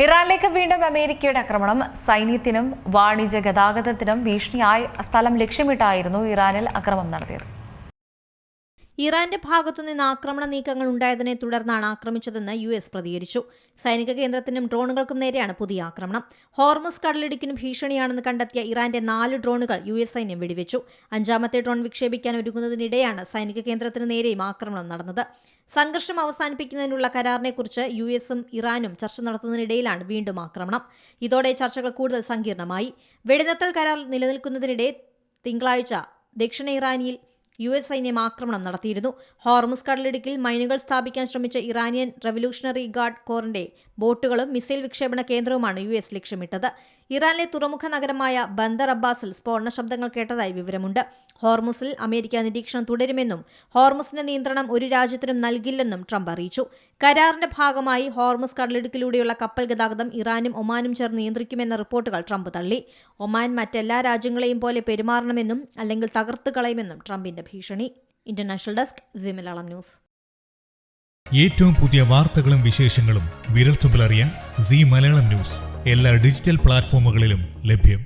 ഇറാനിലേക്ക് വീണ്ടും അമേരിക്കയുടെ ആക്രമണം. സൈന്യത്തിനും വാണിജ്യ ഗതാഗതത്തിനും ഭീഷണിയായി സ്ഥലം ലക്ഷ്യമിട്ടായിരുന്നു ഇറാനിൽ ആക്രമണം നടത്തിയത്. ഇറാന്റെ ഭാഗത്തുനിന്ന് ആക്രമണ നീക്കങ്ങൾ ഉണ്ടായതിനെ തുടർന്നാണ് ആക്രമിച്ചതെന്ന് US പ്രതികരിച്ചു. സൈനിക കേന്ദ്രത്തിനും ഡ്രോണുകൾക്കും നേരെയാണ് പുതിയ ആക്രമണം. ഹോർമുസ് കടലിടുക്കിനും ഭീഷണിയാണെന്ന് കണ്ടെത്തിയ ഇറാന്റെ 4 ഡ്രോണുകൾ US സൈന്യം വെടിവെച്ചു. 5ാമത്തെ ഡ്രോൺ വിക്ഷേപിക്കാൻ ഒരുങ്ങുന്നതിനിടെയാണ് സൈനിക കേന്ദ്രത്തിന് നേരെയും ആക്രമണം നടന്നത്. സംഘർഷം അവസാനിപ്പിക്കുന്നതിനുള്ള കരാറിനെക്കുറിച്ച് US-ഉം ഇറാനും ചർച്ച നടത്തുന്നതിനിടയിലാണ് വീണ്ടും ആക്രമണം. ഇതോടെ ചർച്ചകൾ കൂടുതൽ സങ്കീർണമായി. വെടിനിർത്തൽ കരാർ നിലനിൽക്കുന്നതിനിടെ തിങ്കളാഴ്ച ദക്ഷിണ ഇറാനിൽ US സൈന്യം ആക്രമണം നടത്തിയിരുന്നു. ഹോർമുസ് കടലിടുക്കിൽ മൈനുകൾ സ്ഥാപിക്കാൻ ശ്രമിച്ച ഇറാനിയൻ റവല്യൂഷണറി ഗാർഡ് കോറിന്റെ ബോട്ടുകളും മിസൈൽ വിക്ഷേപണ കേന്ദ്രവുമാണ് US ലക്ഷ്യമിട്ടത്. ഇറാനിലെ തുറമുഖ നഗരമായ ബന്ദർ അബ്ബാസിൽ സ്ഫോടന ശബ്ദങ്ങൾ കേട്ടതായി വിവരമുണ്ട്. ഹോർമുസിൽ അമേരിക്ക നിരീക്ഷണം തുടരുമെന്നും ഹോർമുസിന്റെ നിയന്ത്രണം ഒരു രാജ്യത്തിനും നൽകില്ലെന്നും ട്രംപ് അറിയിച്ചു. കരാറിന്റെ ഭാഗമായി ഹോർമുസ് കടലിടുക്കിലൂടെയുള്ള കപ്പൽ ഗതാഗതം ഇറാനും ഒമാനും ചേർന്ന് നിയന്ത്രിക്കുമെന്ന റിപ്പോർട്ടുകൾ ട്രംപ് തള്ളി. ഒമാൻ മറ്റെല്ലാ രാജ്യങ്ങളെയും പോലെ പെരുമാറണമെന്നും അല്ലെങ്കിൽ തകർത്ത് കളയുമെന്നും ട്രംപിന്റെ ഭീഷണി. International desk Zee Malayalam news. ഏറ്റവും പുതിയ വാർത്തകളും വിശേഷങ്ങളും വിരൽത്തുമ്പിലറിയാൻ സീ മലയാളം ന്യൂസ് എല്ലാ ഡിജിറ്റൽ പ്ലാറ്റ്ഫോമുകളിലും ലഭ്യം.